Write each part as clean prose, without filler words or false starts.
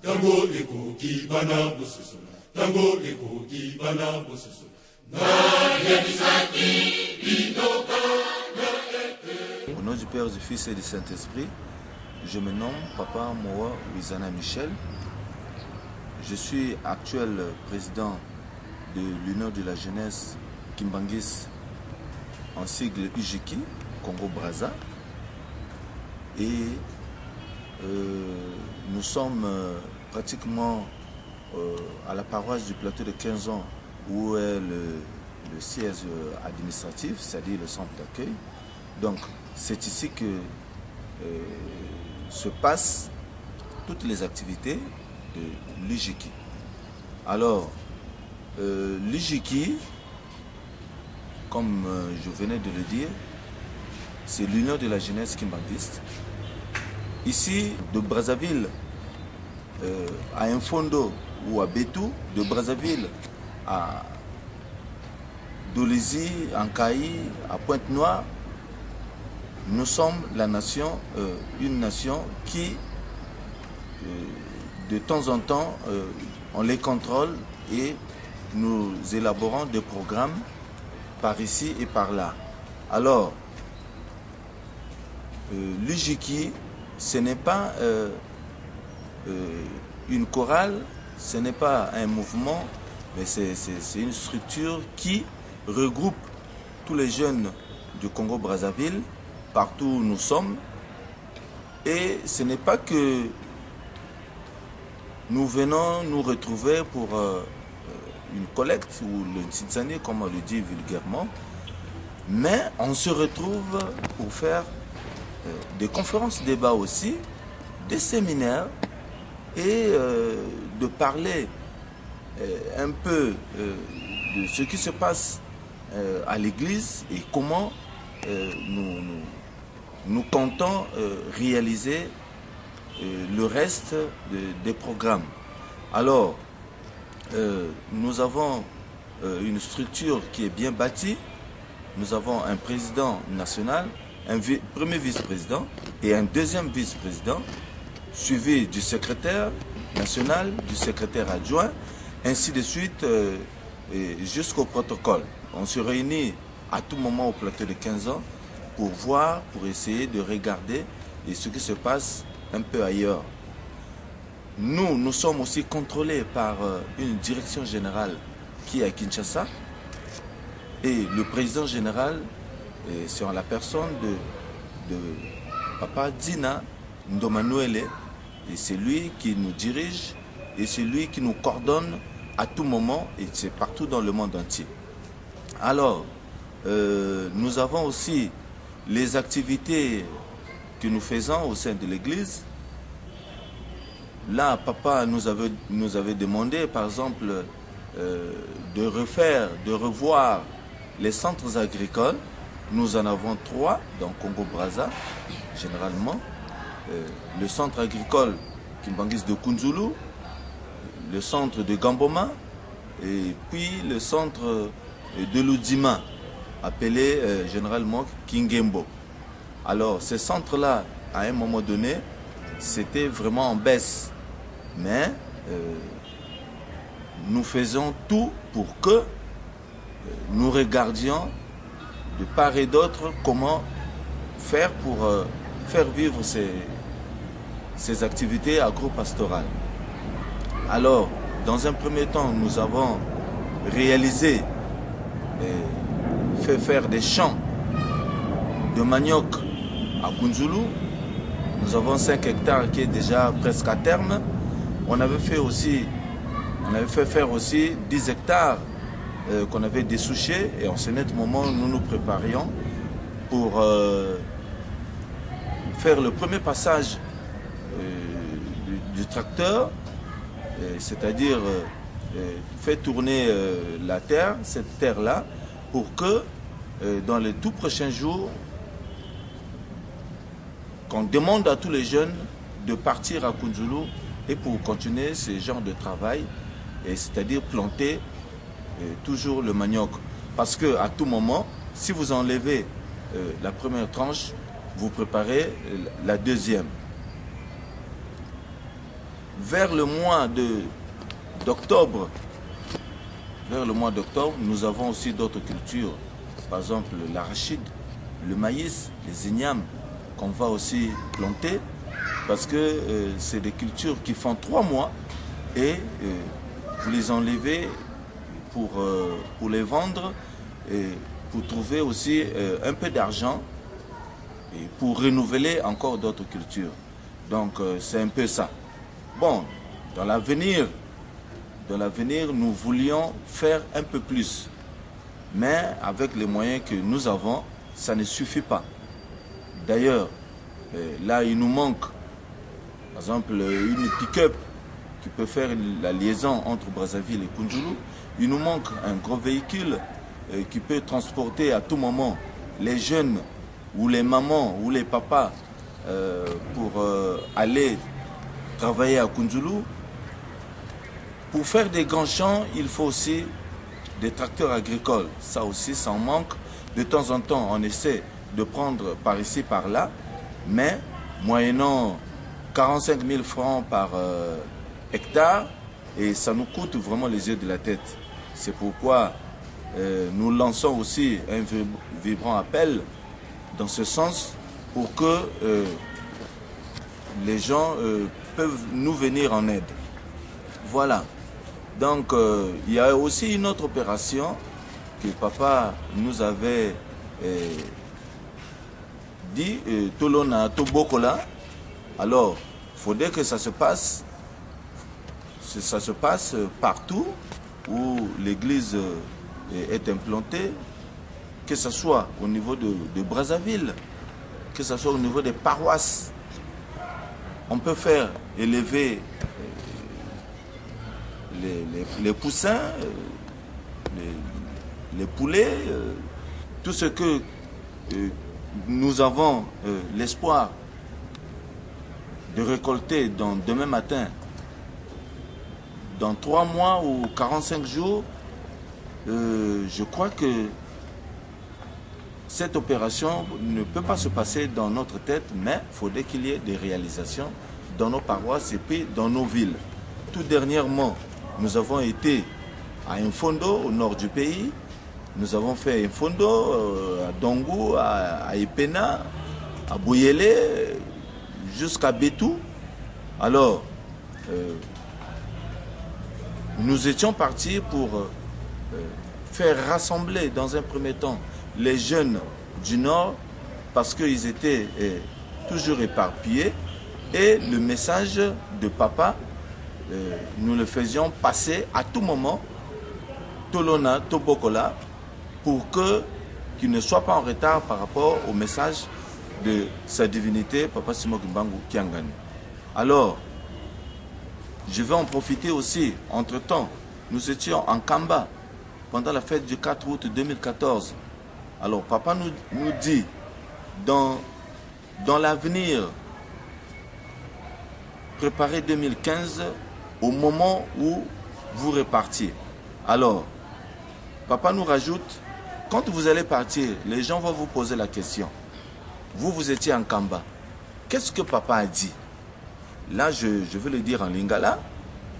Tango eko ki bana bosesola. Tango eko ki bana bosesola. Au nom du Père, du Fils et du Saint-Esprit, je me nomme Papa Moa Wizana Michel. Je suis actuel président de l'Union de la jeunesse Kimbangis, en sigle UJIKI, Congo-Brazza. Et nous sommes pratiquement à la paroisse du plateau de 15 ans, où est le siège administratif, c'est-à-dire le centre d'accueil. Donc c'est ici que se passent toutes les activités de l'UJIKI. Alors, l'UJIKI, comme je venais de le dire, c'est l'Union de la jeunesse kimbangiste. Ici, de Brazzaville à Infondo ou à Betou, de Brazzaville à Dolisie, Ankaï, à Pointe-Noire, nous sommes la nation, une nation qui, de temps en temps, on les contrôle et nous élaborons des programmes par ici et par là. Alors, l'UJIKI, ce n'est pas une chorale, ce n'est pas un mouvement, mais c'est une structure qui regroupe tous les jeunes du Congo-Brazzaville, partout où nous sommes. Et ce n'est pas que nous venons nous retrouver pour une collecte ou le tsitsani, comme on le dit vulgairement, mais on se retrouve pour faire des conférences débats aussi, des séminaires et de parler un peu de ce qui se passe à l'église et comment nous comptons réaliser le reste des programmes. Alors, nous avons une structure qui est bien bâtie. Nous avons un président national, un premier vice-président et un deuxième vice-président, suivi du secrétaire national, du secrétaire adjoint, ainsi de suite jusqu'au protocole. On se réunit à tout moment au plateau de 15 ans pour voir, pour essayer de regarder ce qui se passe un peu ailleurs. Nous sommes aussi contrôlés par une direction générale qui est à Kinshasa et le président général, c'est en la personne de Papa Dina Ndomanuele, et c'est lui qui nous dirige et c'est lui qui nous coordonne à tout moment et c'est partout dans le monde entier. Alors, nous avons aussi les activités que nous faisons au sein de l'église. Là, Papa nous avait demandé, par exemple, de revoir les centres agricoles. Nous en avons 3 dans Congo-Brazza, généralement. Le centre agricole Kimbangis de Kunzulu, le centre de Gamboma, et puis le centre de Ludima, appelé généralement Kingembo. Alors, ces centres-là, à un moment donné, c'était vraiment en baisse. Mais nous faisons tout pour que nous regardions de part et d'autre comment faire pour faire vivre ces activités agro-pastorales. Alors, dans un premier temps, nous avons réalisé, fait faire des champs de manioc à Kunzulu. Nous avons 5 hectares qui est déjà presque à terme. On avait fait faire aussi 10 hectares qu'on avait dessouchés et en ce net moment, nous nous préparions pour faire le premier passage du tracteur, c'est-à-dire faire tourner la terre, cette terre-là, pour que dans les tout prochains jours, qu'on demande à tous les jeunes de partir à Kunzulu et pour continuer ce genre de travail, c'est-à-dire planter toujours le manioc. Parce qu'à tout moment, si vous enlevez la première tranche, vous préparez la deuxième. vers le mois d'octobre, nous avons aussi d'autres cultures. Par exemple, l'arachide, le maïs, les ignames qu'on va aussi planter parce que c'est des cultures qui font 3 mois et vous les enlevez pour les vendre et pour trouver aussi un peu d'argent et pour renouveler encore d'autres cultures. Donc c'est un peu ça. Bon, dans l'avenir, nous voulions faire un peu plus. Mais avec les moyens que nous avons, ça ne suffit pas. D'ailleurs, là, il nous manque, par exemple, une pick-up qui peut faire la liaison entre Brazzaville et Kounjoulou. Il nous manque un gros véhicule qui peut transporter à tout moment les jeunes ou les mamans ou les papas pour aller travailler à Kounjoulou. Pour faire des grands champs, il faut aussi des tracteurs agricoles. Ça aussi, ça en manque. De temps en temps, on essaie de prendre par ici, par là, mais moyennant 45 000 francs par hectare, et ça nous coûte vraiment les yeux de la tête. C'est pourquoi nous lançons aussi un vibrant appel dans ce sens pour que les gens peuvent nous venir en aide. Voilà. Donc, il y a aussi une autre opération que papa nous avait dit, Tolona, Tobokola. Alors, il faudrait que ça se passe partout où l'église est implantée, que ce soit au niveau de Brazzaville, que ce soit au niveau des paroisses. On peut faire élever les poussins, les poulets, tout ce que nous avons l'espoir de récolter demain matin, dans 3 mois ou 45 jours, je crois que cette opération ne peut pas se passer dans notre tête, mais il faudrait qu'il y ait des réalisations dans nos paroisses et puis dans nos villes. Tout dernièrement, nous avons été à Infondo, au nord du pays. Nous avons fait Infondo, à Dongou, à Ipena, à Bouyele, jusqu'à Betou. Alors, nous étions partis pour faire rassembler dans un premier temps les jeunes du nord parce qu'ils étaient toujours éparpillés. Et le message de papa, nous le faisions passer à tout moment, Tolona, Tobokola, pour qu'il ne soit pas en retard par rapport au message de sa divinité, Papa Simon Kimbangu Kiangani. Alors, je vais en profiter aussi. Entre-temps, nous étions en Kamba pendant la fête du 4 août 2014. Alors, papa nous dit, dans l'avenir, préparez 2015 au moment où vous repartiez. Alors, papa nous rajoute, quand vous allez partir, les gens vont vous poser la question. Vous étiez en Kamba. Qu'est-ce que papa a dit? Là, je veux le dire en lingala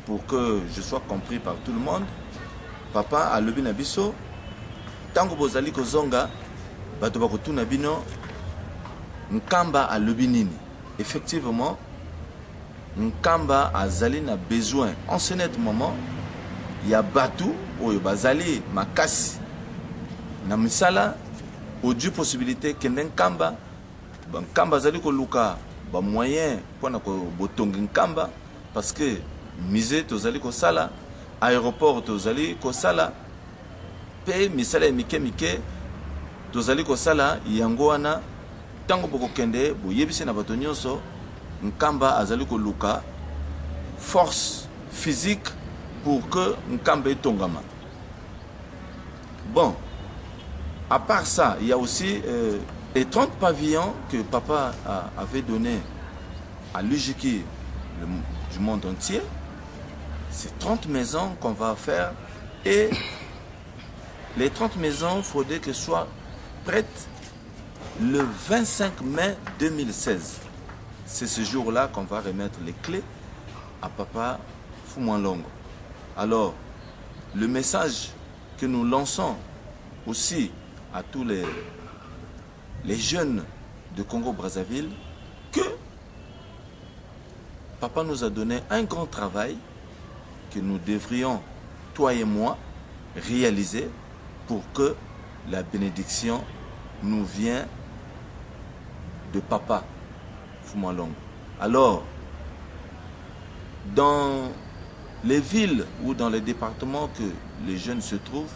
pour que je sois compris par tout le monde. Papa a lobi na biso. Tango bozali kozonga, bato bakotuna bino, Nkamba a lobi nini. Effectivement, Nkamba a zali na besoin. En ce net moment, il y a Batou, oyo bazali makasi. Na misala, audio possibilité que Nkamba, Nkamba zali ko luka ba moyen pour na ko botongi Nkamba parce que musée tozali ko sala, aéroport tozali ko sala, pe misala mike tozali ko sala yango wana tango boko kende boyebisi na bato nyonso Nkamba azali ko luka force physique pour que Nkamba etongama. Bon, à part ça, il y a aussi les 30 pavillons que papa avait donné à l'UJK du monde entier. C'est 30 maisons qu'on va faire et les 30 maisons, il faudrait qu'elles soient prêtes le 25 mai 2016. C'est ce jour-là qu'on va remettre les clés à Papa Fumwanlongo. Alors, le message que nous lançons aussi à tous les jeunes de Congo-Brazzaville, que Papa nous a donné un grand travail que nous devrions, toi et moi, réaliser pour que la bénédiction nous vienne de Papa Fumwanlongo. Alors, dans les villes ou dans les départements que les jeunes se trouvent,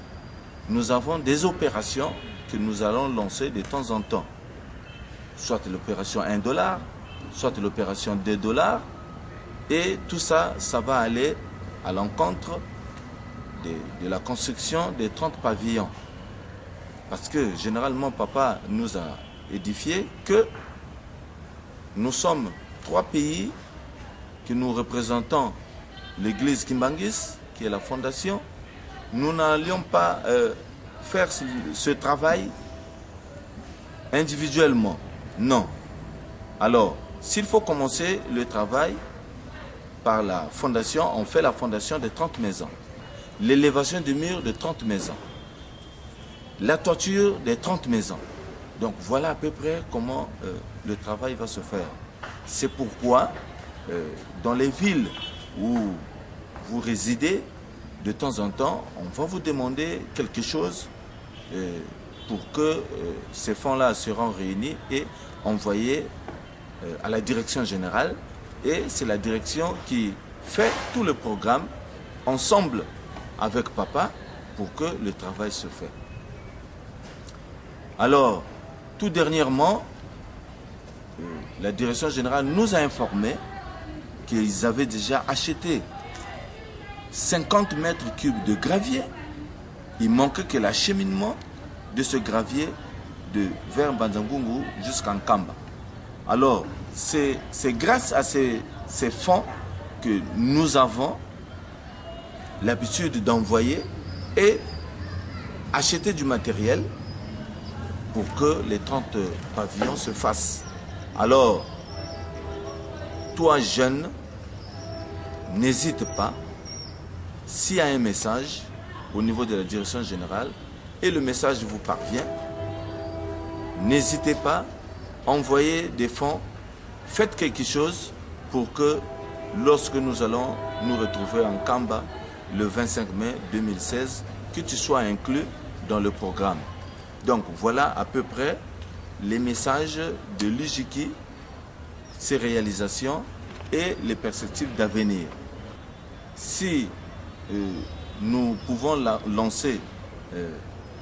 nous avons des opérations que nous allons lancer de temps en temps. Soit l'opération 1 $, soit l'opération 2 $. Et tout ça, ça va aller à l'encontre de la construction des 30 pavillons. Parce que généralement, Papa nous a édifié que nous sommes 3 pays que nous représentons l'église Kimbangis, qui est la fondation. Nous n'allions pas faire ce travail individuellement. Non. Alors, s'il faut commencer le travail par la fondation, on fait la fondation de 30 maisons. L'élévation du mur de 30 maisons. La toiture des 30 maisons. Donc voilà à peu près comment le travail va se faire. C'est pourquoi dans les villes où vous résidez, de temps en temps, on va vous demander quelque chose pour que ces fonds-là seront réunis et envoyés à la direction générale. Et c'est la direction qui fait tout le programme ensemble avec Papa pour que le travail se fait. Alors, tout dernièrement, la direction générale nous a informé qu'ils avaient déjà acheté 50 mètres cubes de gravier. Il manquait que l'acheminement de ce gravier vers Banzangungu jusqu'en Kamba. Alors, c'est grâce à ces fonds que nous avons l'habitude d'envoyer et acheter du matériel pour que les 30 pavillons se fassent. Alors, toi jeune, n'hésite pas, s'il y a un message au niveau de la direction générale et le message vous parvient, n'hésitez pas, envoyez des fonds, faites quelque chose pour que lorsque nous allons nous retrouver en Kamba le 25 mai 2016, que tu sois inclus dans le programme. Donc voilà à peu près les messages de l'UJIKI, ses réalisations et les perspectives d'avenir. Si nous pouvons lancer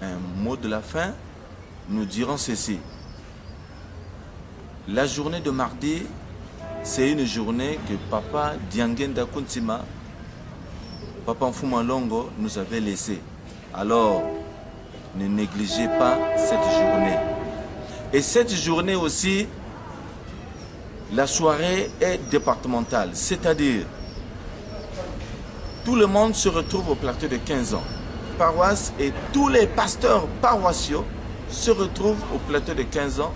un mot de la fin, nous dirons ceci. La journée de mardi, c'est une journée que Papa Diangenda Kuntima, Papa Fumwanlongo nous avait laissée. Alors, ne négligez pas cette journée. Et cette journée aussi, la soirée est départementale, c'est-à-dire tout le monde se retrouve au plateau de 15 ans. Paroisse et tous les pasteurs paroissiaux se retrouvent au plateau de 15 ans.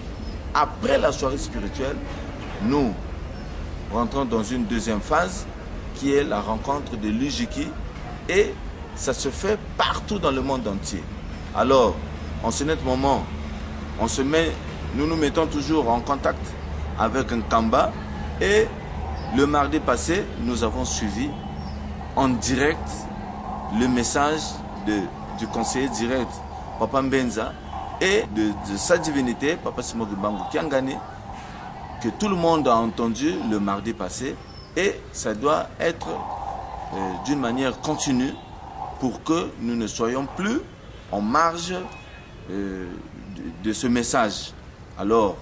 Après la soirée spirituelle, nous rentrons dans une deuxième phase qui est la rencontre de l'UJIKI et ça se fait partout dans le monde entier. Alors, en ce net moment, nous nous mettons toujours en contact avec un Kamba et le mardi passé, nous avons suivi en direct le message du conseiller direct Papa Mbenza et de sa divinité Papa Simogi Bangu Kiangani que tout le monde a entendu le mardi passé et ça doit être d'une manière continue pour que nous ne soyons plus en marge de ce message. Alors,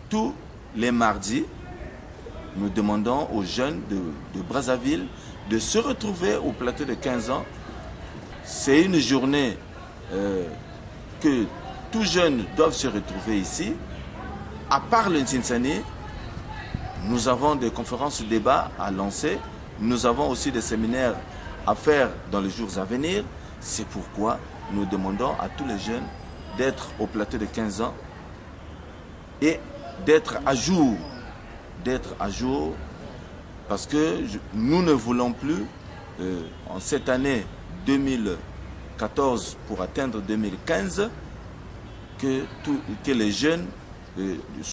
tous les mardis, nous demandons aux jeunes de Brazzaville de se retrouver au plateau de 15 ans. C'est une journée que tous jeunes doivent se retrouver ici. À part le Ntinsani, nous avons des conférences débats à lancer. Nous avons aussi des séminaires à faire dans les jours à venir. C'est pourquoi nous demandons à tous les jeunes d'être au plateau de 15 ans et d'être à jour Parce que nous ne voulons plus, en cette année 2014 pour atteindre 2015, que les jeunes